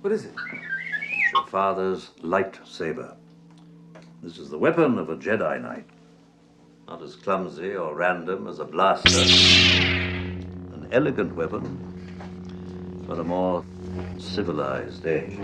What is it? It's your father's lightsaber. This is the weapon of a Jedi Knight. Not as clumsy or random as a blaster. An elegant weapon for a more civilized age.